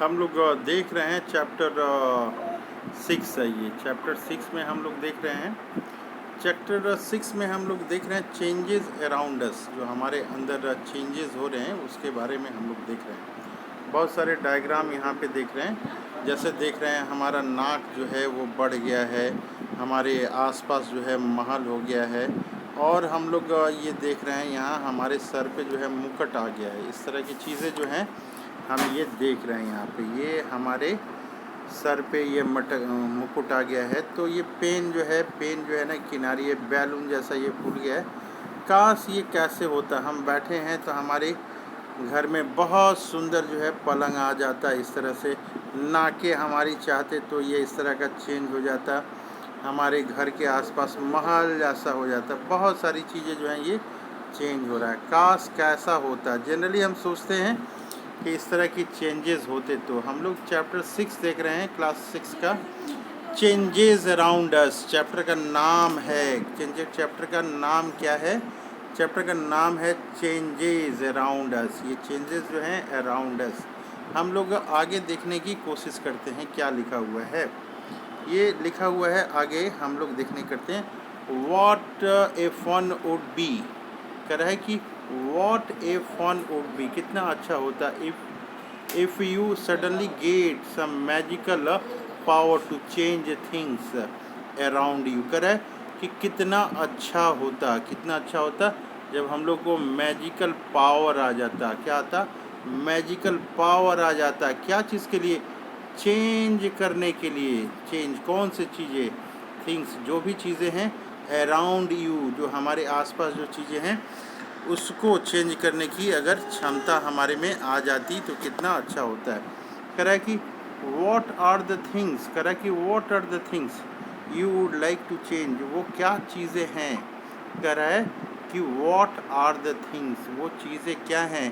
हम लोग देख रहे हैं चैप्टर 6 है। ये चैप्टर 6 में हम लोग देख रहे हैं चैप्टर 6 में हम लोग देख रहे हैं चेंजेस अराउंड अस। जो हमारे अंदर चेंजेस हो रहे हैं उसके बारे में हम लोग देख रहे हैं। बहुत सारे डायग्राम यहाँ पे देख रहे हैं। जैसे देख रहे हैं हमारा नाक जो है वो बढ़ गया है, हमारे आसपास जो है महल हो गया है, और हम लोग ये देख रहे हैं यहाँ हमारे सर पे जो है मुकुट आ गया है। इस तरह की चीज़ें जो हैं हम ये देख रहे हैं। यहाँ पे ये हमारे सर पे ये मुकुट आ गया है। तो ये पेन जो है ना किनारे ये बैलून जैसा ये फूल गया है। काश ये कैसे होता, हम बैठे हैं तो हमारे घर में बहुत सुंदर जो है पलंग आ जाता इस तरह से, नाके हमारी चाहते तो ये इस तरह का चेंज हो जाता, हमारे घर के आसपास महल जैसा हो जाता। बहुत सारी चीज़ें जो हैं ये चेंज हो रहा है। काश कैसा होता। जनरली हम सोचते हैं कि इस तरह की चेंजेस होते। तो हम लोग चैप्टर 6 देख रहे हैं, क्लास 6 का चेंजेस अराउंड अस। चैप्टर का नाम है चैप्टर का नाम क्या है? चैप्टर का नाम है चेंजेस अराउंड अस। ये चेंजेस जो हैं अराउंड अस, हम लोग आगे देखने की कोशिश करते हैं क्या लिखा हुआ है। ये लिखा हुआ है आगे हम लोग देखने करते हैं। What a fun would be, कह रहा है कि what a fun would be, कितना अच्छा होता if you suddenly get some magical power to change things around you. कह रहा है कि कितना अच्छा होता जब हम लोग को मैजिकल पावर आ जाता। क्या आता? मैजिकल पावर आ जाता। क्या चीज़ के लिए? चेंज करने के लिए। चेंज कौन सी चीज़ें? थिंग्स, जो भी चीज़ें हैं अराउंड यू, जो हमारे आसपास जो चीज़ें हैं उसको चेंज करने की अगर क्षमता हमारे में आ जाती तो कितना अच्छा होता है। कह रहा है कि व्हाट आर द थिंग्स, कह रहा है कि what are the things you would like to change, वो क्या चीज़ें हैं। कह रहा है कि व्हाट आर द थिंग्स, वो चीज़ें क्या हैं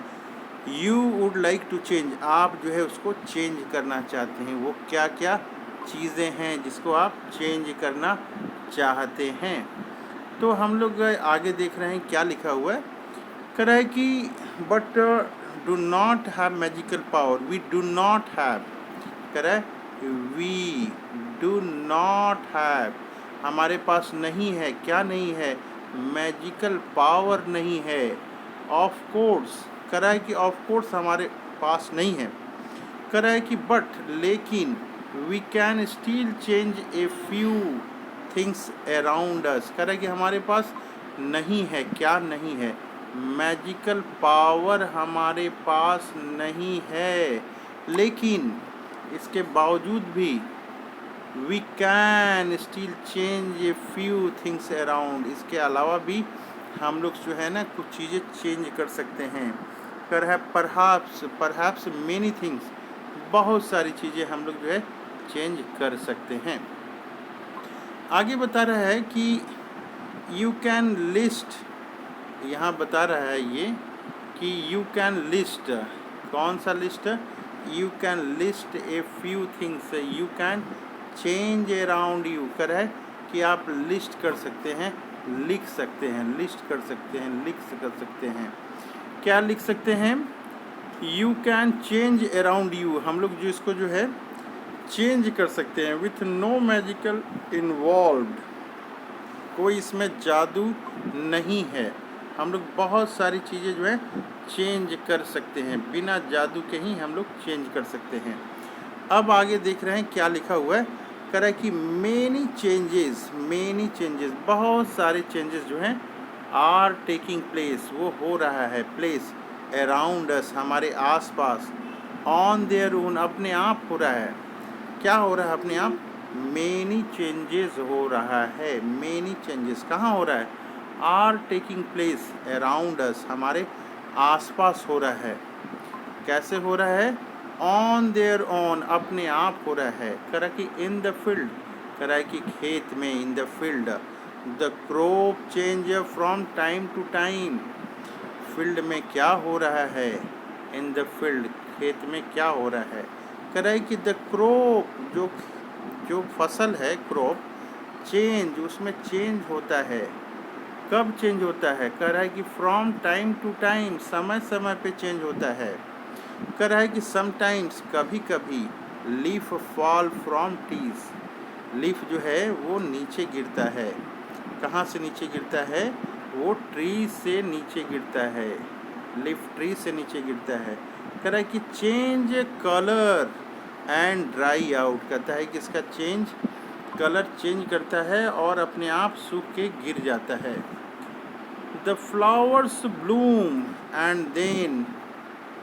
you would like to change, आप जो है उसको चेंज करना चाहते हैं। वो क्या क्या चीज़ें हैं जिसको आप चेंज करना चाहते हैं। तो हम लोग आगे देख रहे हैं क्या लिखा हुआ है। कह रहा है कि but do not have magical power, we do not have. कह रहा है वी डू नॉट हैव, हमारे पास नहीं है। क्या नहीं है? मैजिकल पावर नहीं है। ऑफ कोर्स, कह रहा है कि ऑफ कोर्स हमारे पास नहीं है। कह रहा है कि बट, लेकिन we can still change a few things around us. कह रहा है कि हमारे पास नहीं है। क्या नहीं है? मैजिकल पावर हमारे पास नहीं है, लेकिन इसके बावजूद भी we can still change a few things around, इसके अलावा भी हम लोग जो है ना कुछ चीज़ें चेंज कर सकते हैं। कर है परहैप्स मेनी थिंग्स, बहुत सारी चीज़ें हम लोग जो है चेंज कर सकते हैं। आगे बता रहा है कि यू कैन लिस्ट, यहाँ बता रहा है ये कि यू कैन लिस्ट, कौन सा list? You can list A few things you can change around you. कर है कि आप लिस्ट कर सकते हैं, लिख सकते हैं, लिस्ट कर सकते हैं, लिख कर सकते हैं। क्या लिख सकते हैं? You can change around you, हम लोग जो इसको जो है चेंज कर सकते हैं विथ नो मैजिकल इन्वॉल्व्ड, कोई इसमें जादू नहीं है। हम लोग बहुत सारी चीज़ें जो है चेंज कर सकते हैं, बिना जादू के ही हम लोग चेंज कर सकते हैं। अब आगे देख रहे हैं क्या लिखा हुआ है। कह रहा है कि मेनी चेंजेस, बहुत सारे चेंजेस जो हैं आर टेकिंग प्लेस, वो हो रहा है, प्लेस अराउंड अस, हमारे आसपास, ऑन देयर ओन, अपने आप हो रहा है। क्या हो रहा है? अपने आप। मेनी चेंजेस हो रहा है। मेनी चेंजेस कहाँ हो रहा है? Are taking place around us, हमारे आसपास हो रहा है। कैसे हो रहा है? ऑन देयर ओन, अपने आप हो रहा है। कह रहा कि इन द फील्ड, कह रहा है कि खेत में, in the field, the crop change from time to time, field में क्या हो रहा है? इन द फील्ड, खेत में क्या हो रहा है? कह रहा है कि द क्रॉप, जो फसल है क्रॉप, चेंज, उसमें चेंज होता है। कब चेंज होता है? कह रहा है कि फ्रॉम टाइम टू टाइम, समय समय पे चेंज होता है। कह रहा है कि समटाइम्स कभी कभी leaf fall from trees, leaf जो है वो नीचे गिरता है। कहाँ से नीचे गिरता है? वो ट्री से नीचे गिरता है, लीफ ट्री से नीचे गिरता है। कह रहा है कि change colour and dry out, कहता है कि इसका चेंज कलर चेंज करता है और अपने आप सूख के गिर जाता है। The flowers bloom and then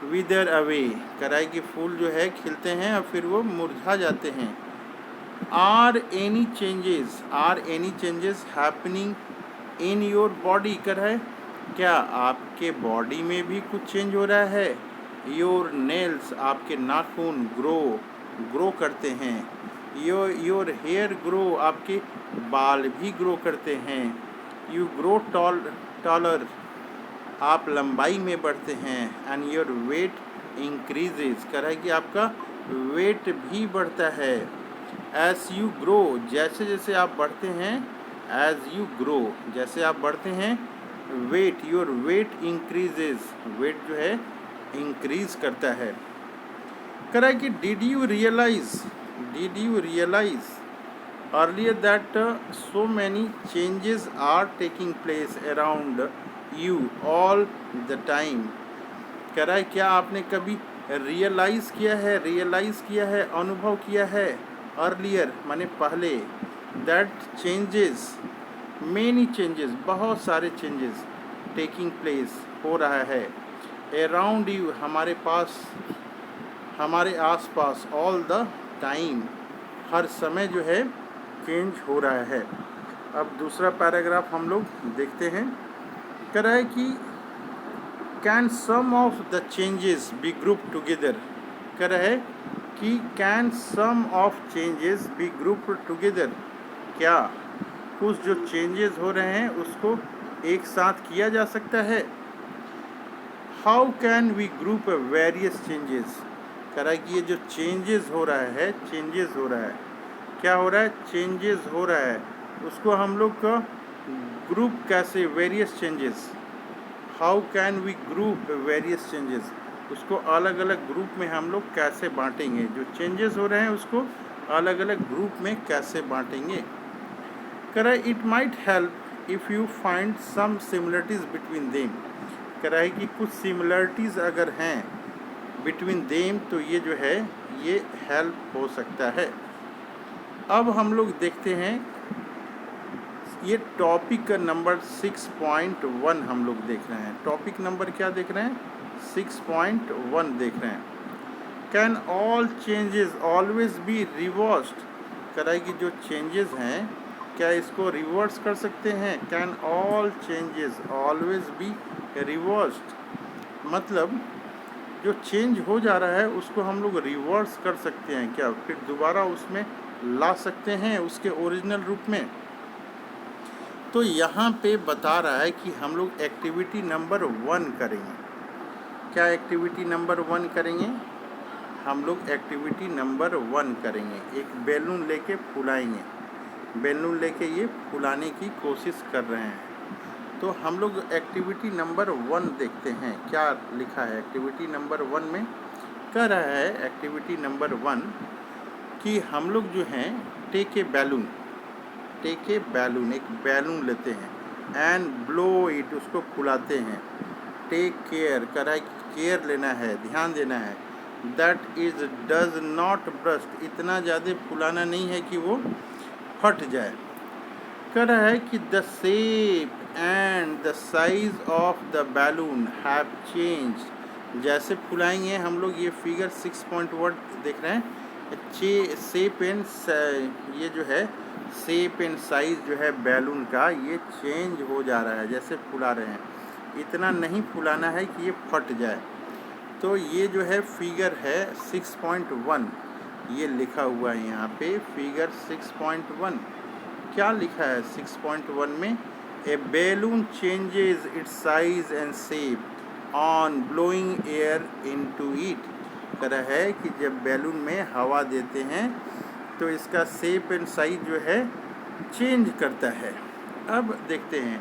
wither away, कह रहा है कि फूल जो है खिलते हैं और फिर वो मुरझा जाते हैं। Are any changes happening in your body, कर है क्या आपके बॉडी में भी कुछ चेंज हो रहा है? योर नेल्स, आपके नाखून ग्रो करते हैं। योर हेयर ग्रो, आपके बाल भी ग्रो करते हैं। यू ग्रो टॉलर, आप लंबाई में बढ़ते हैं। एंड योर वेट इंक्रीजेज, कह रहा है कि आपका वेट भी बढ़ता है। एज यू ग्रो, जैसे जैसे आप बढ़ते हैं, एज यू ग्रो, जैसे आप बढ़ते हैं, weight, your weight increases, weight जो है इंक्रीज करता है। कह रहा है कि did you realize earlier that so many changes are taking place around you all the time, कह रहा है क्या आपने कभी रियलाइज किया है, अनुभव किया है, अर्लियर माने पहले, दैट चेंजेस, मेनी चेंजेस, बहुत सारे चेंजेस, टेकिंग प्लेस, हो रहा है, अराउंड यू, हमारे पास, हमारे आसपास, ऑल द टाइम, हर समय जो है चेंज हो रहा है। अब दूसरा पैराग्राफ हम लोग देखते हैं। कह रहा है कि can some of the changes be group together, कह रहा है कि can some of changes be group together, क्या कुछ जो चेंजेस हो रहे हैं उसको एक साथ किया जा सकता है? How can we group various changes, कह रहा है कि ये जो चेंजेस हो रहा है, क्या हो रहा है? चेंजेस हो रहा है, उसको हम लोग का ग्रुप कैसे, various changes, how can we group various changes, उसको अलग अलग ग्रुप में हम लोग कैसे बांटेंगे? जो चेंजेस हो रहे हैं उसको अलग अलग ग्रुप में कैसे बांटेंगे? कह रहा है it might help if you find some similarities between them, कह रहा है कि कुछ सिमिलरिटीज़ अगर हैं बिटवीन देम तो ये जो है ये हेल्प हो सकता है। अब हम लोग देखते हैं ये टॉपिक नंबर 6.1 हम लोग देख रहे हैं। टॉपिक नंबर क्या देख रहे हैं? 6.1 देख रहे हैं। Can all changes always be reversed, कह रहा है कि जो चेंजेस हैं क्या इसको रिवर्स कर सकते हैं? Can all changes always be reversed, मतलब जो चेंज हो जा रहा है उसको हम लोग रिवर्स कर सकते हैं क्या? फिर दोबारा उसमें ला सकते हैं उसके ओरिजिनल रूप में। तो यहाँ पे बता रहा है कि हम लोग एक्टिविटी नंबर 1 करेंगे। क्या एक्टिविटी नंबर 1 करेंगे? हम लोग एक्टिविटी नंबर 1 करेंगे। एक बैलून लेके फुलाएंगे, बैलून लेके ये फुलाने की कोशिश कर रहे हैं। तो हम लोग एक्टिविटी नंबर 1 देखते हैं क्या लिखा है। एक्टिविटी नंबर 1 में कह रहा है, एक्टिविटी नंबर 1 कि हम लोग जो हैं टेक ए बैलून, एक बैलून लेते हैं एंड ब्लो इट, उसको फुलाते हैं। टेक केयर, कह रहा है कि केयर लेना है, ध्यान देना है। That is does not burst, इतना ज़्यादा फुलाना नहीं है कि वो फट जाए। कह रहा है कि the shape and the size of the balloon have change, जैसे फुलाएंगे हम लोग, ये फिगर 6.1 देख रहे हैं। शेप एंड, ये जो है शेप एंड साइज जो है बैलून का ये चेंज हो जा रहा है जैसे फुला रहे हैं। इतना नहीं फुलाना है कि ये फट जाए। तो ये जो है फिगर है 6.1, ये लिखा हुआ है यहाँ पे फिगर 6.1। क्या लिखा है 6.1 में? A balloon changes its size and shape on blowing air into it, कह रहा है कि जब बैलून में हवा देते हैं तो इसका शेप एंड साइज जो है चेंज करता है। अब देखते हैं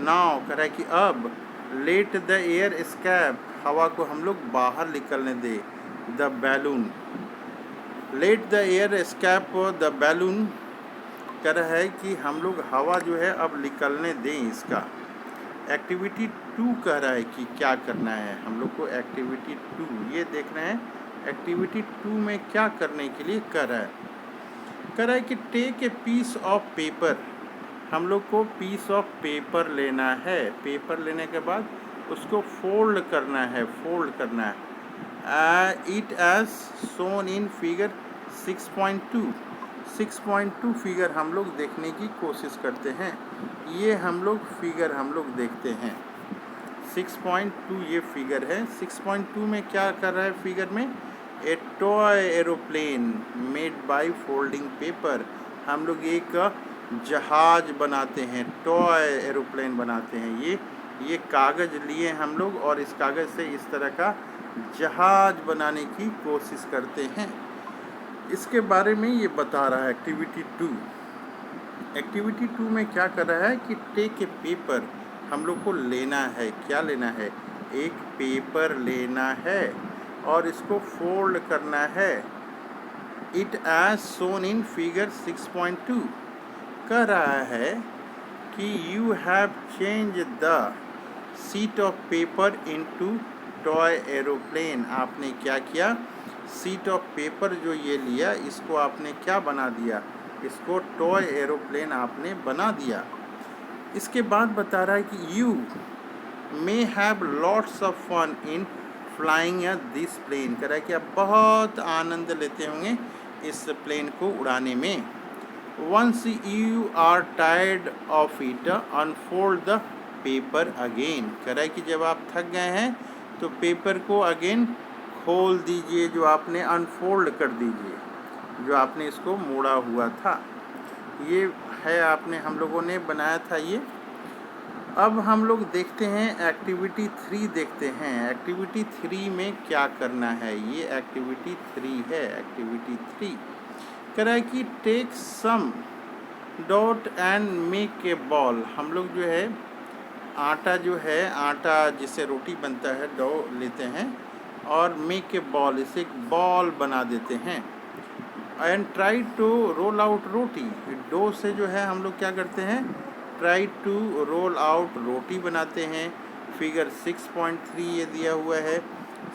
नाउ, कह रहा है कि अब लेट द एयर एस्केप, हवा को हम लोग बाहर निकलने दे। The balloon, let the air escape the balloon, कह रहा है कि हम लोग हवा जो है अब निकलने दें इसका। एक्टिविटी 2 कह रहा है कि क्या करना है हम लोग को। एक्टिविटी 2 ये देख रहे हैं, एक्टिविटी 2 में क्या करने के लिए कह रहा है। कह रहा है कि take a piece of paper, हम लोग को पीस ऑफ पेपर लेना है। पेपर लेने के बाद उसको फोल्ड करना है, फोल्ड करना है। It as shown in figure 6.2, 6.2 figure हम लोग देखने की कोशिश करते हैं। ये हम लोग फिगर हम लोग देखते हैं 6.2 ये फिगर है। 6.2 में क्या कर रहा है फिगर में, ए toy aeroplane made by folding paper, हम लोग एक जहाज बनाते हैं, टॉय एरोप्लेन बनाते हैं। ये कागज़ लिए हम लोग और इस कागज़ से इस तरह का जहाज बनाने की कोशिश करते हैं। इसके बारे में ये बता रहा है एक्टिविटी 2। एक्टिविटी 2 में क्या कर रहा है कि टेक ए पेपर, हम लोग को लेना है, क्या लेना है, एक पेपर लेना है और इसको फोल्ड करना है। It as shown in figure 6.2 कह रहा है कि you have change the sheet of paper into toy aeroplane, आपने क्या किया, शीट ऑफ पेपर जो ये लिया इसको आपने क्या बना दिया, इसको टॉय एरोप्लेन आपने बना दिया। इसके बाद बता रहा है कि you may have lots of fun in flying this plane, कह रहा है कि आप बहुत आनंद लेते होंगे इस प्लेन को उड़ाने में। Once you are tired of it unfold the paper again, कह रहा है कि जब आप थक गए हैं तो पेपर को अगेन खोल दीजिए, जो आपने अनफोल्ड कर दीजिए, जो आपने इसको मोड़ा हुआ था। ये है आपने हम लोगों ने बनाया था ये। अब हम लोग देखते हैं एक्टिविटी 3 देखते हैं। एक्टिविटी 3 में क्या करना है, ये एक्टिविटी 3 है। एक्टिविटी 3 कह रहा है कि take some dot and make a ball, हम लोग जो है आटा जो है, आटा जिससे रोटी बनता है, डो लेते हैं और मेक ए बॉल, इसे एक बॉल बना देते हैं। And try to roll out roti, dough से जो है हम लोग क्या करते हैं, try to roll out roti बनाते हैं। फिगर 6.3 ये दिया हुआ है।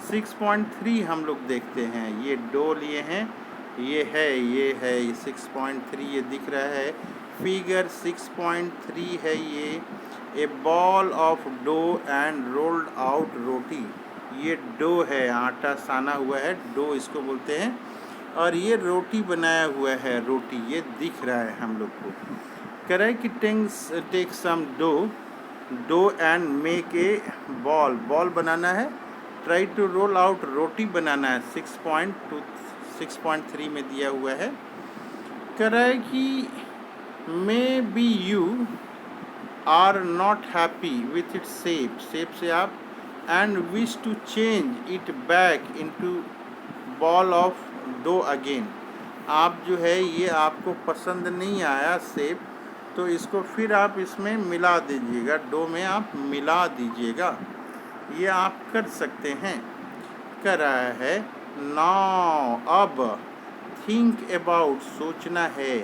6.3 हम लोग देखते हैं, ये डो लिए हैं, ये है 6.3 ये दिख रहा है। फिगर 6.3 है ये। A ball of dough and rolled out roti, ये डो है, आटा साना हुआ है, डो इसको बोलते हैं, और ये रोटी बनाया हुआ है, रोटी ये दिख रहा है हम लोग को। कह रहा है कि take some dough and make a ball, ball बनाना है, try to roll out roti बनाना है। 6.3 में दिया हुआ है। कह रहा है कि maybe you are not happy with its shape, shape से आप, and wish to change it back into ball of dough again, आप जो है ये आपको पसंद नहीं आया शेप, तो इसको फिर आप इसमें मिला दीजिएगा, डो में आप मिला दीजिएगा, ये आप कर सकते हैं। कर रहा है नाउ, अब थिंक अबाउट, सोचना है,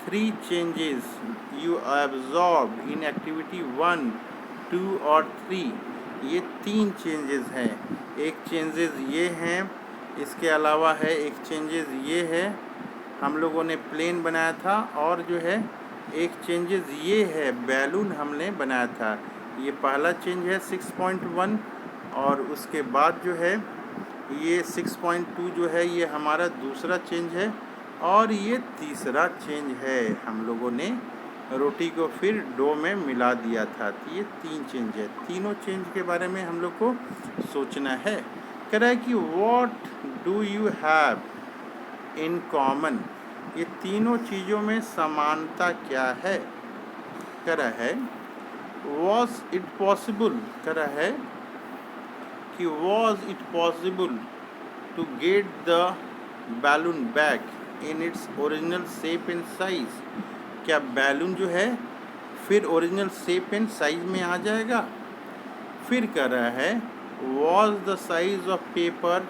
3 changes you absorb in activity 1, 2 और 3, ये 3 चेंजेस हैं। एक चेंजेस ये हैं, इसके अलावा है एक चेंजेस ये है, हम लोगों ने प्लेन बनाया था, और जो है एक चेंजेस ये है, बैलून हमने बनाया था। ये पहला चेंज है 6.1, और उसके बाद जो है ये 6.2 जो है ये हमारा दूसरा चेंज है, और ये तीसरा चेंज है, हम लोगों ने रोटी को फिर डो में मिला दिया था। तो ये 3 चेंज है। तीनों चेंज के बारे में हम लोग को सोचना है। कह रहा है कि what do you have in common, ये तीनों चीज़ों में समानता क्या है। कह रहा है वॉज इट पॉसिबल, कह रहा है कि was it possible to get the balloon back in its original shape and size, क्या बैलून जो है फिर ओरिजिनल शेप एंड साइज में आ जाएगा। फिर कह रहा है was the size of paper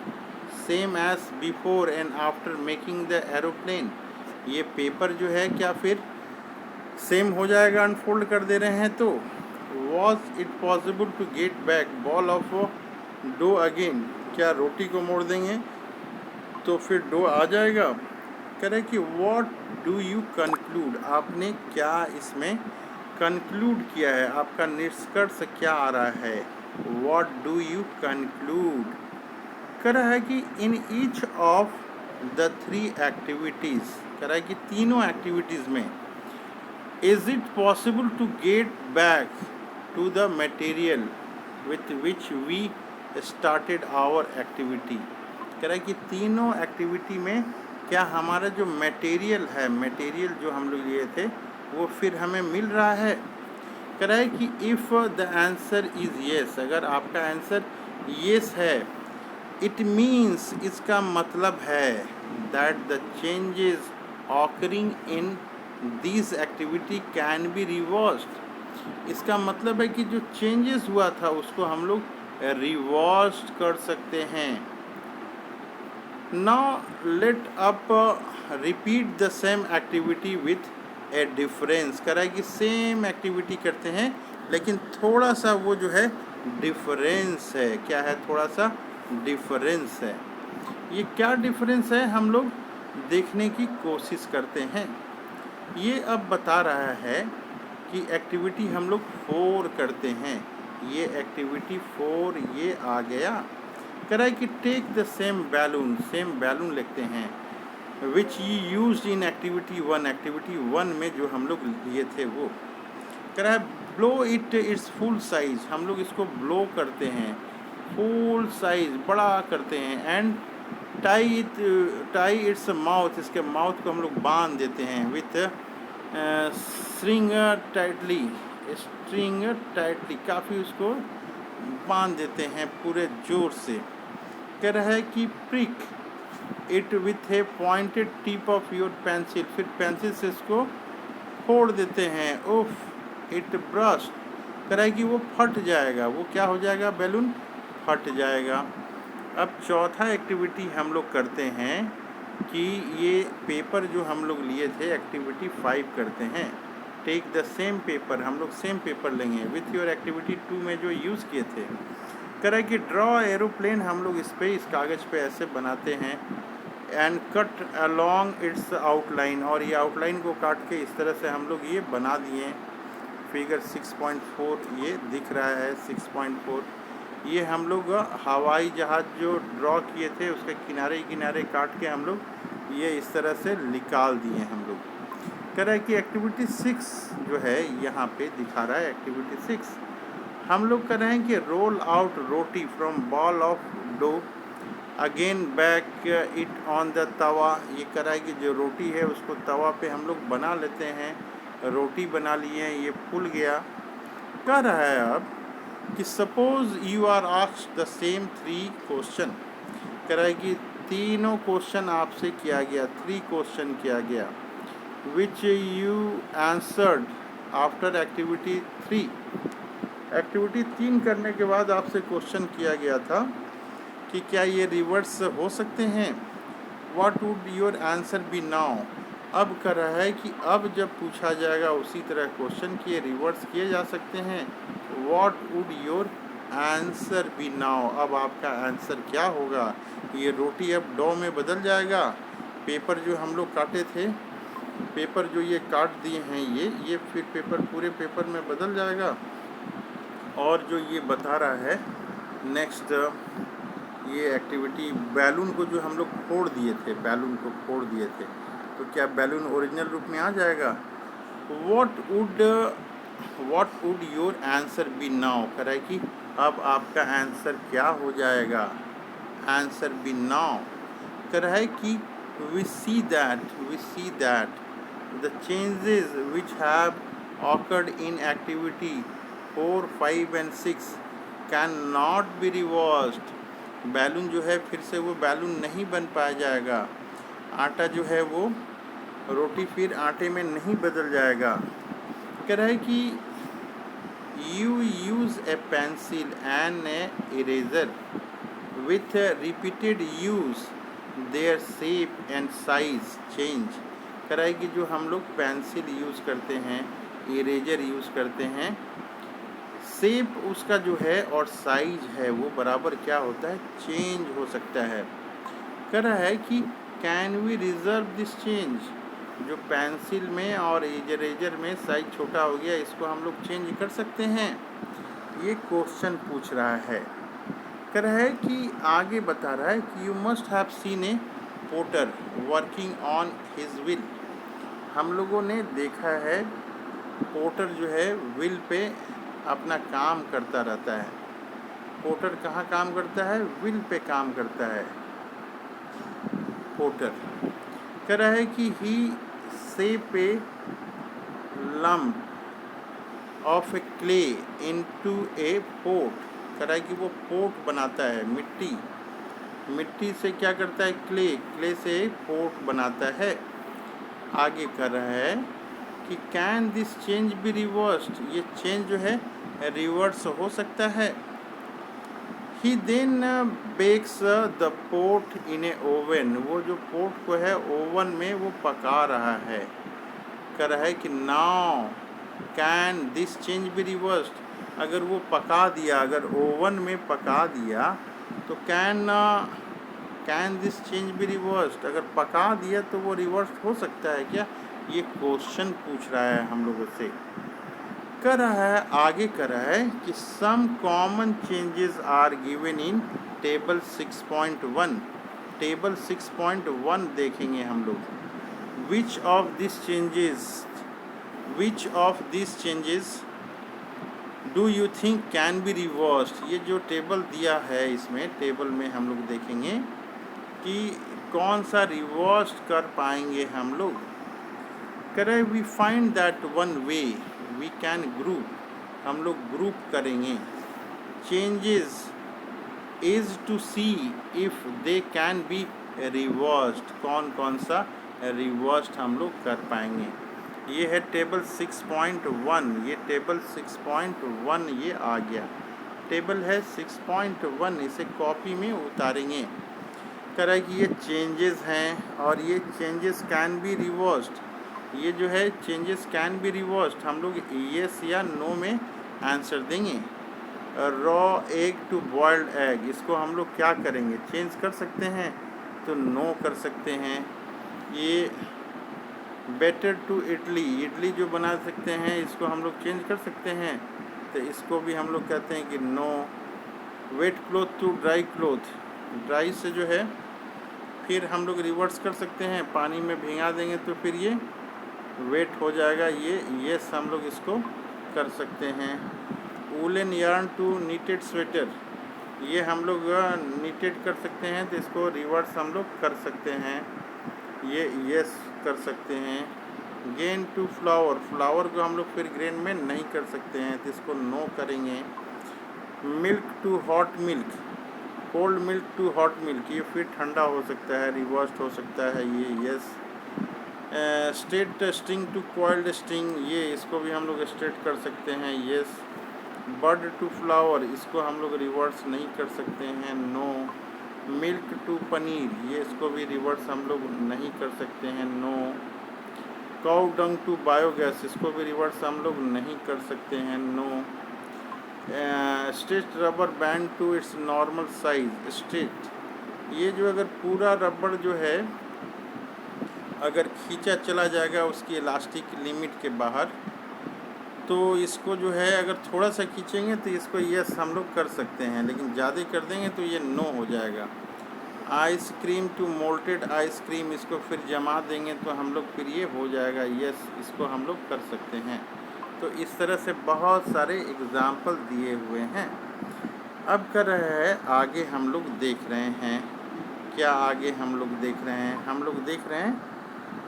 same as before and after making the aeroplane. ये पेपर जो है क्या फिर सेम हो जाएगा अनफोल्ड कर दे रहे हैं तो। Was it possible to get back ball of dough again, क्या रोटी को मोड़ देंगे तो फिर डो आ जाएगा। कह रहे कि वॉट डू यू कंक्लूड, आपने क्या इसमें कंक्लूड किया है, आपका निष्कर्ष क्या आ रहा है। वॉट डू यू कंक्लूड, कह रहा है कि in each of the 3 activities, कह रहा है कि तीनों एक्टिविटीज़ में is it possible to get back to the material with which we started our activity. कह रहा है कि तीनों एक्टिविटी में क्या हमारा जो मटेरियल है, मटेरियल जो हम लोग लिए थे वो फिर हमें मिल रहा है। कह रहा है कि if the answer is yes, अगर आपका आंसर येस है, इट मीन्स, इसका मतलब है that the changes occurring in this activity can be reversed. इसका मतलब है कि जो चेंजेस हुआ था उसको हम लोग रिवर्स कर सकते हैं। Now let up repeat the same activity with A difference. कह रहा है कि सेम एक्टिविटी करते हैं लेकिन थोड़ा सा वो जो है डिफरेंस है। क्या है, थोड़ा सा डिफरेंस है। ये क्या डिफरेंस है हम लोग देखने की कोशिश करते हैं। ये अब बता रहा है कि एक्टिविटी हम लोग 4 करते हैं, ये एक्टिविटी 4 ये आ गया। कह रहा है कि टेक द सेम बैलून लिखते हैं which you use in activity 1, activity 1 में जो हम लोग लिए थे वो। कह रहा है blow it it's full size, हम लोग इसको ब्लो करते हैं, फुल साइज बड़ा करते हैं। एंड टाई इट्स माउथ, इसके माउथ को हम लोग बांध देते हैं विथ स्ट्रिंग टाइटली, काफ़ी उसको बांध देते हैं पूरे जोर से। कह रहा है कि prick it with A pointed tip of your pencil, फिर पेंसिल से इसको फोड़ देते हैं। उफ इट ब्रस्ट, कह रहा है कि वो फट जाएगा, वो क्या हो जाएगा, बैलून फट जाएगा। अब चौथा एक्टिविटी हम लोग करते हैं कि ये पेपर जो हम लोग लिए थे एक्टिविटी 5 करते हैं। टेक द सेम पेपर, हम लोग सेम पेपर लेंगे विथ योर एक्टिविटी 2 में जो यूज़ किए थे। कह रहा है कि ड्रॉ एरोप्लेन, हम लोग इस कागज़ पे ऐसे बनाते हैं। And cut along its outline, और ये आउटलाइन को काट के इस तरह से हम लोग ये बना दिए। फिगर 6.4 ये दिख रहा है 6.4। ये हम लोग हवाई जहाज़ जो ड्रॉ किए थे उसके किनारे काट के हम लोग ये इस तरह से निकाल दिए हम लोग। कह रहा है कि एक्टिविटी 6 जो है यहाँ पे दिखा रहा है, एक्टिविटी 6 हम लोग कर रहे हैं कि roll out roti from ball of dough again bake it on the tawa. ये कह रहा है कि जो रोटी है उसको तवा पे हम लोग बना लेते हैं, रोटी बना लिए, ये फूल गया। कह रहा है अब कि suppose you are asked the same 3 question. कह रहा है कि तीनों क्वेश्चन आपसे किया गया, 3 क्वेश्चन किया गया which you answered after activity 3। Activity 3 करने के बाद आपसे क्वेश्चन किया गया था कि क्या ये रिवर्स हो सकते हैं। What would your answer be now. अब कर रहा है कि अब जब पूछा जाएगा उसी तरह क्वेश्चन कि ये रिवर्स किए जा सकते हैं। What would your answer be now, अब आपका आंसर क्या होगा। ये रोटी अब डो में बदल जाएगा। पेपर जो हम लोग काटे थे, पेपर जो ये काट दिए हैं ये फिर पेपर पूरे पेपर में बदल जाएगा। और जो ये बता रहा है नेक्स्ट, ये एक्टिविटी बैलून को जो हम लोग फोड़ दिए थे, बैलून को फोड़ दिए थे तो क्या बैलून ओरिजिनल रूप में आ जाएगा। What would your answer be now, कह रहा है कि अब आपका आंसर क्या हो जाएगा। आंसर बी नाउ कह रहा है कि we see that the changes which have occurred in activity 4, 5 and 6 cannot be reversed। Balloon जो है फिर से वो बैलून नहीं बन पाया जाएगा। आटा जो है वो रोटी फिर आटे में नहीं बदल जाएगा। कह रहा है कि You use a pencil and a eraser. With repeated use, their shape and size change. कह रहा है कि जो हम लोग पेंसिल यूज़ करते हैं, इरेजर यूज़ करते हैं, शेप उसका जो है और साइज है वो बराबर क्या होता है, चेंज हो सकता है। कह रहा है कि can we reserve this change, जो पेंसिल में और इरेजर में साइज छोटा हो गया, इसको हम लोग चेंज कर सकते हैं, ये क्वेश्चन पूछ रहा है। कह रहा है कि आगे बता रहा है कि you must have seen a potter working on his wheel. हम लोगों ने देखा है पोटर जो है विल पे अपना काम करता रहता है। पोटर कहाँ काम करता है, विल पे काम करता है पोटर। कह रहा है कि he shape a lump of a clay into a pot. कह रहा है कि वो पोट बनाता है, मिट्टी से क्या करता है, क्ले से पोट बनाता है। आगे कर रहा है कि can this change be reversed, ये चेंज जो है रिवर्स हो सकता है। He then bakes the pot in a oven, वो जो पोट को है ओवन में वो पका रहा है। कह रहा है कि now can this change be reversed, अगर वो पका दिया, अगर ओवन में पका दिया तो can this change be reversed, अगर पका दिया तो वो रिवर्स हो सकता है क्या, ये क्वेश्चन पूछ रहा है हम लोगों से। कर रहा है आगे कर रहा है कि some common changes are given in table 6.1। Table 6.1 देखेंगे हम लोग। Which of this changes do you think can be reversed, ये जो टेबल दिया है इसमें टेबल में हम लोग देखेंगे कि कौन सा रिवर्स कर पाएंगे हम लोग। करें we find that one way we can group, हम लोग ग्रुप करेंगे changes is to see if they can be reversed, कौन कौन सा रिवर्स्ड हम लोग कर पाएंगे। ये है टेबल 6.1, ये टेबल 6.1 ये आ गया, टेबल है 6.1, इसे कॉपी में उतारेंगे। कह रहा है कि ये चेंजेस हैं और ये चेंजेस कैन बी रिवर्स्ड, ये जो है चेंजेस कैन बी रिवर्स्ड, हम लोग येस या नो में आंसर देंगे। Raw egg to boiled egg, इसको हम लोग क्या करेंगे, चेंज कर सकते हैं तो नो कर सकते हैं। ये बेटर टू इडली जो बना सकते हैं इसको हम लोग चेंज कर सकते हैं, तो इसको भी हम लोग कहते हैं कि no. Wet cloth to dry cloth, dry से जो है फिर हम लोग रिवर्स कर सकते हैं, पानी में भिगा देंगे तो फिर ये वेट हो जाएगा, ये हम लोग इसको कर सकते हैं। Woollen yarn to knitted sweater, ये हम लोग नीटेड कर सकते हैं तो इसको रिवर्स हम लोग कर सकते हैं, ये यस कर सकते हैं। गेन टू फ्लावर को हम लोग फिर ग्रेन में नहीं कर सकते हैं तो इसको नो करेंगे। Milk to hot milk, cold milk to hot milk, ये फिर ठंडा हो सकता है, रिवर्स हो सकता है, ये yes. Straight string to coiled string, ये इसको भी हम लोग स्ट्रेट कर सकते हैं, यस। बर्ड टू फ्लावर, इसको हम लोग रिवर्स नहीं कर सकते हैं, नो। मिल्क टू पनीर, ये इसको भी रिवर्स हम लोग नहीं कर सकते हैं, no. Cow dung to biogas, इसको भी रिवर्स हम लोग नहीं कर सकते हैं, no. Straight rubber band to its normal size, straight, ये जो अगर पूरा रबड़ जो है अगर खींचा चला जाएगा उसकी इलास्टिक लिमिट के बाहर, तो इसको जो है अगर थोड़ा सा खींचेंगे तो इसको यस हम लोग कर सकते हैं, लेकिन ज़्यादा कर देंगे तो ये नो हो जाएगा। आइसक्रीम टू मोल्टेड आइसक्रीम, इसको फिर जमा देंगे तो हम लोग फिर ये हो जाएगा यस, इसको हम लोग कर सकते हैं। तो इस तरह से बहुत सारे एग्ज़ाम्पल दिए हुए हैं। अब कर रहे हैं आगे हम लोग देख रहे हैं, क्या आगे हम लोग देख रहे हैं, हम लोग देख रहे हैं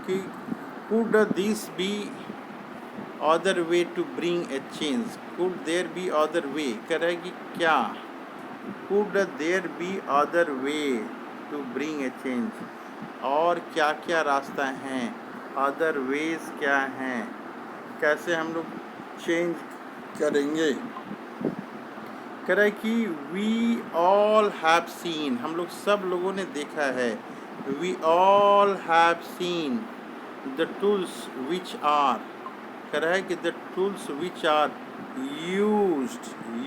कि could this be other way to bring a change, could there be other way, कह रहा है कि क्या could there be other way to bring a change, और क्या क्या रास्ता हैं, other ways क्या हैं, कैसे हम लोग चेंज करेंगे। कह रहा है कि वी ऑल हैव सीन, हम लोग सब लोगों ने देखा है। We all have seen the tools which are, कह रहा है कि the tools which are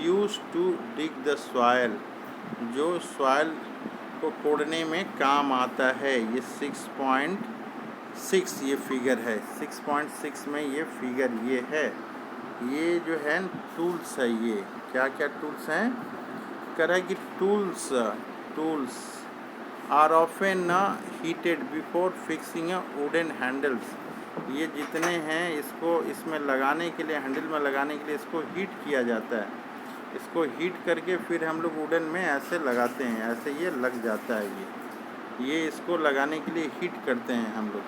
used to dig the soil, जो सॉइल को कोड़ने में काम आता है। ये 6.6 ये फिगर है, 6.6 में ये फिगर ये है। ये जो है टूल्स है, ये क्या क्या टूल्स हैं। कह रहा है कि tools are often heated before fixing wooden handles. ये जितने हैं इसको इसमें लगाने के लिए, हैंडल में लगाने के लिए इसको हीट किया जाता है। इसको हीट करके फिर हम लोग वुडन में ऐसे लगाते हैं, ऐसे ये लग जाता है। ये इसको लगाने के लिए हीट करते हैं हम लोग।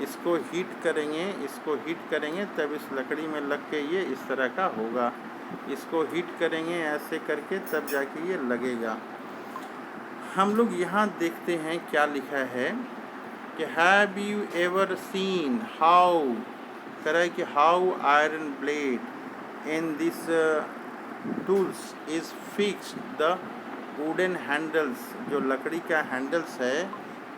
इसको हीट करेंगे तब इस लकड़ी में लग के ये इस तरह का होगा। इसको हीट करेंगे ऐसे करके तब जाके ये लगेगा। हम लोग यहाँ देखते हैं क्या लिखा है कि have you ever seen how, कह रहा है कि how iron blade in this tools is fixed the wooden handles, जो लकड़ी का हैंडल्स है,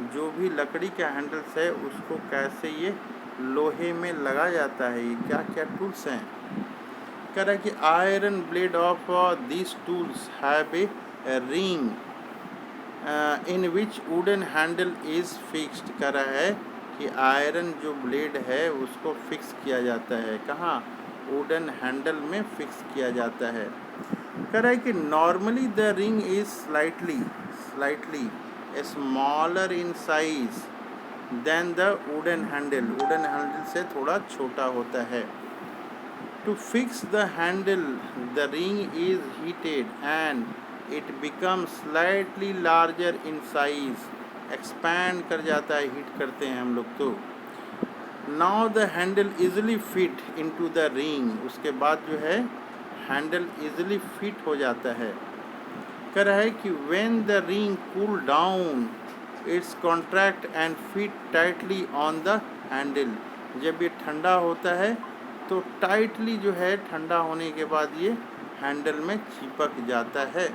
जो भी लकड़ी का हैंडल्स है उसको कैसे ये लोहे में लगा जाता है। ये क्या क्या टूल्स हैं। कह रहा है कि iron blade of this tools have a ring in which wooden handle is fixed. कह रहा है कि आयरन जो ब्लेड है उसको फिक्स किया जाता है, कहाँ, वुडन हैंडल में फिक्स किया जाता है। कह रहा है कि normally the ring is slightly smaller in size than the wooden handle से थोड़ा छोटा होता है। To fix the handle the ring is heated and it become slightly larger in size, expand कर जाता है, हीट करते हैं हम लोग। तो now the handle easily fit into the ring, उसके बाद जो है हैंडल इजली फिट हो जाता है। कह रहा है कि when the ring cool down it's contract and fit tightly on the handle, जब ये ठंडा होता है तो टाइटली जो है ठंडा होने के बाद ये हैंडल में चिपक जाता है।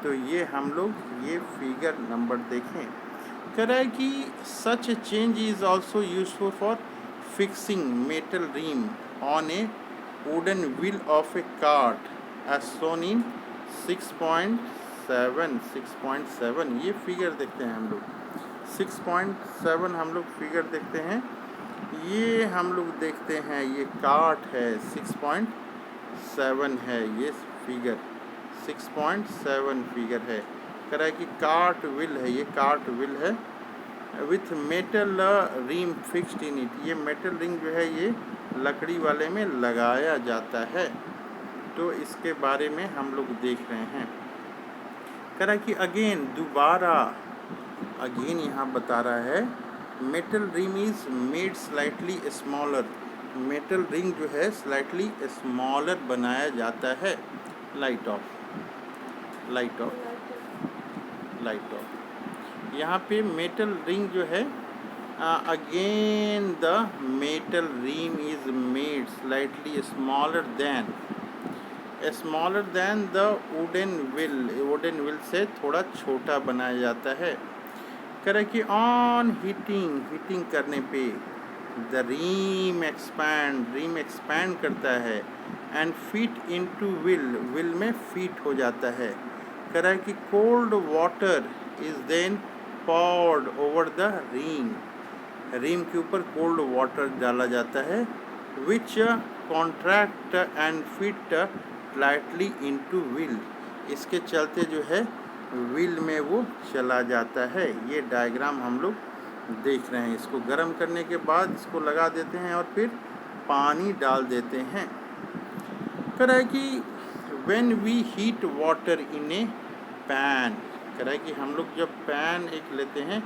तो ये हम लोग ये फिगर नंबर देखें। कह रहा है कि such a change is also useful for fixing metal rim on a wooden wheel of a cart as shown in 6.7 ये फिगर देखते हैं हम लोग। 6.7 हम लोग फिगर देखते हैं। ये हम लोग देखते हैं ये कार्ट है, 6.7 है ये फिगर, 6.7 फिगर है। कह रहा है कि कार्ट व्हील है, ये कार्ट व्हील है with metal rim fixed in it. ये मेटल रिंग जो है ये लकड़ी वाले में लगाया जाता है। तो इसके बारे में हम लोग देख रहे हैं। कह रहा है कि अगेन दोबारा अगेन यहाँ बता रहा है metal ring is made slightly smaller, metal ring जो है स्लाइटली स्मॉलर बनाया जाता है। लाइट ऑफ यहाँ पे मेटल रिंग जो है again the metal ring is made slightly smaller than the wooden wheel से थोड़ा छोटा बनाया जाता है। कह रहा है कि ऑन हीटिंग करने पे द रिम एक्सपैंड करता है एंड फिट इनटू व्हील में फिट हो जाता है। कह रहा है कि cold water is then poured over the rim के ऊपर कोल्ड वाटर डाला जाता है which contract and fit lightly into wheel, इसके चलते जो है व्हील में वो चला जाता है। ये डायग्राम हम लोग देख रहे हैं। इसको गर्म करने के बाद इसको लगा देते हैं और फिर पानी डाल देते हैं। कह रहा है कि when we heat water in a pan, कह रहा है कि हम लोग जब पैन एक लेते हैं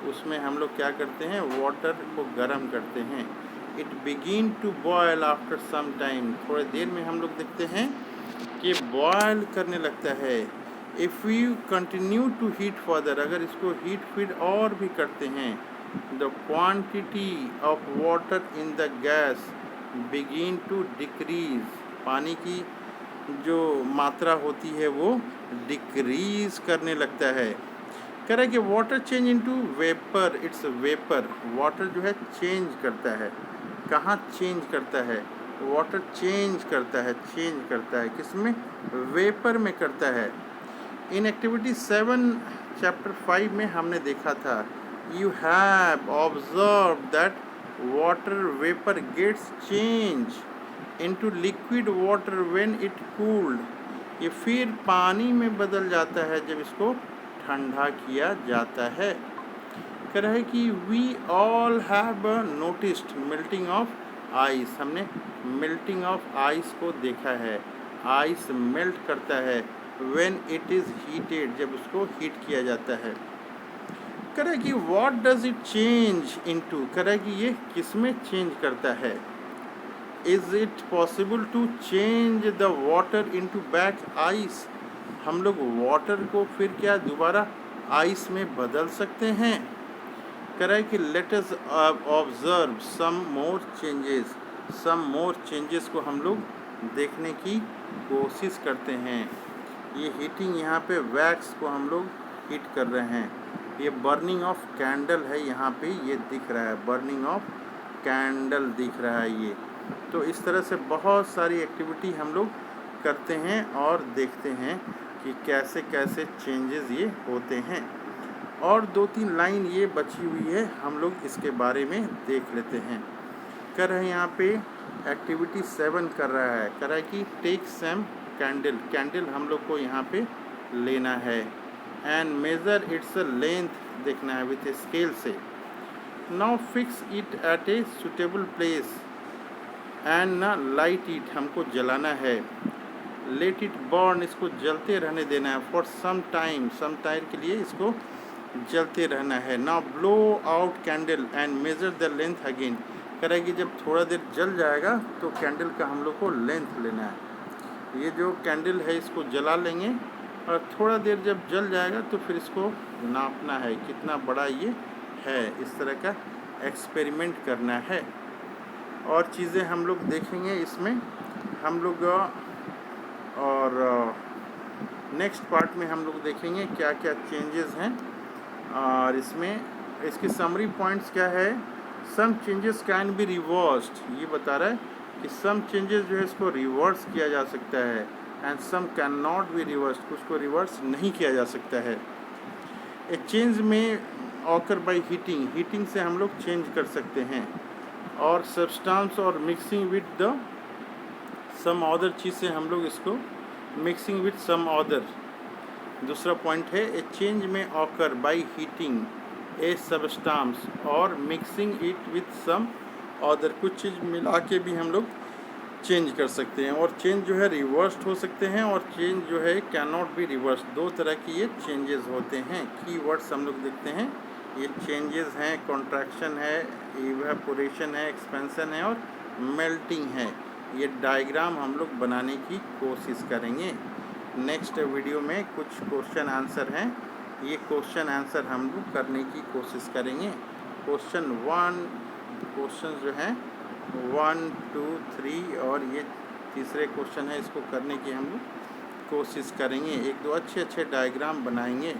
उसमें हम लोग क्या करते हैं, वाटर को गर्म करते हैं। It begin to boil after some time, थोड़ी देर में हम लोग देखते हैं कि बॉयल करने लगता है। If you continue to heat further, अगर इसको हीट फिर और भी करते हैं, the quantity of water in the gas begin to decrease, पानी की जो मात्रा होती है वो डिक्रीज करने लगता है। कह रहा है कि water change into vapour, it's vapour. Water जो है चेंज करता है, कहाँ चेंज करता है? वाटर चेंज करता है किसमें? वेपर में करता है। इन एक्टिविटी 7 चैप्टर 5 में हमने देखा था, you have observe that water vapour gets change into liquid water when it cooled. ये फिर पानी में बदल जाता है जब इसको ठंडा किया जाता है। कह रहा है कि we all have noticed melting of ice. हमने मेल्टिंग ऑफ आइस को देखा है। आइस मेल्ट करता है व्हेन इट इज़ हीटेड, जब उसको हीट किया जाता है। कह रहा है कि what does it change into. कह रहा है कि ये किस में चेंज करता है? Is it possible to change the water into back ice. हम लोग वाटर को फिर क्या दोबारा आइस में बदल सकते हैं? कह रहा है कि let us observe some more changes को हम लोग देखने की कोशिश करते हैं। ये हीटिंग, यहाँ पे वैक्स को हम लोग हीट कर रहे हैं। ये बर्निंग ऑफ कैंडल है, यहाँ पे ये दिख रहा है, बर्निंग ऑफ कैंडल दिख रहा है ये। तो इस तरह से बहुत सारी एक्टिविटी हम लोग करते हैं और देखते हैं कि कैसे कैसे चेंजेस ये होते हैं। और 2-3 लाइन ये बची हुई है, हम लोग इसके बारे में देख लेते हैं। कर रहे हैं यहाँ पे एक्टिविटी 7 कर रहा है। कर रहा है कि टेक सम कैंडल, कैंडल हम लोग को यहाँ पे लेना है एंड मेज़र इट्स लेंथ देखना है विथ स्केल से। Now fix it at a suitable place and ना लाइट इट, हमको जलाना है। लेट इट बर्न, इसको जलते रहने देना है। फॉर सम टाइम के लिए इसको जलते रहना है। Now blow out candle and measure the length again. करेगी जब थोड़ा देर जल जाएगा तो कैंडल का हम लोग को लेंथ लेना है। ये जो कैंडल है इसको जला लेंगे और थोड़ा देर जब जल जाएगा तो फिर इसको नापना है कितना बड़ा ये है। इस तरह का एक्सपेरिमेंट करना है और चीज़ें हम लोग देखेंगे इसमें हम लोग। और नेक्स्ट पार्ट में हम लोग देखेंगे क्या क्या चेंजेस हैं और इसमें इसकी समरी पॉइंट्स क्या है। Some changes can be reversed, ये बता रहा है कि सम चेंजेस जो है इसको रिवर्स किया जा सकता है and some can not be reversed, कुछ को रिवर्स नहीं किया जा सकता है। ए चेंज में ऑकर बाय हीटिंग, हीटिंग से हम लोग चेंज कर सकते हैं। और सब्सटेंस और mixing with the some other चीज़ से हम लोग इसको मिक्सिंग विद सम अदर। दूसरा पॉइंट है ए चेंज में occur by heating a substance और mixing it with some other, कुछ चीज़ मिला के भी हम लोग चेंज कर सकते हैं। और चेंज जो है रिवर्स्ड हो सकते हैं और चेंज जो है कैन नॉट बी रिवर्स्ड। दो तरह की ये चेंजेस होते हैं। की वर्ड्स हम लोग देखते हैं, ये चेंजेस हैं, कॉन्ट्रैक्शन है, इवेपोरेशन है, एक्सपेंशन है और मेल्टिंग है। ये डायग्राम हम लोग बनाने की कोशिश करेंगे। नेक्स्ट वीडियो में कुछ क्वेश्चन आंसर हैं, ये क्वेश्चन आंसर हम लोग करने की कोशिश करेंगे। क्वेश्चन जो हैं 1, 2, 3 और ये तीसरे क्वेश्चन है, इसको करने की हम लोग कोशिश करेंगे। 1-2 अच्छे डायग्राम बनाएंगे।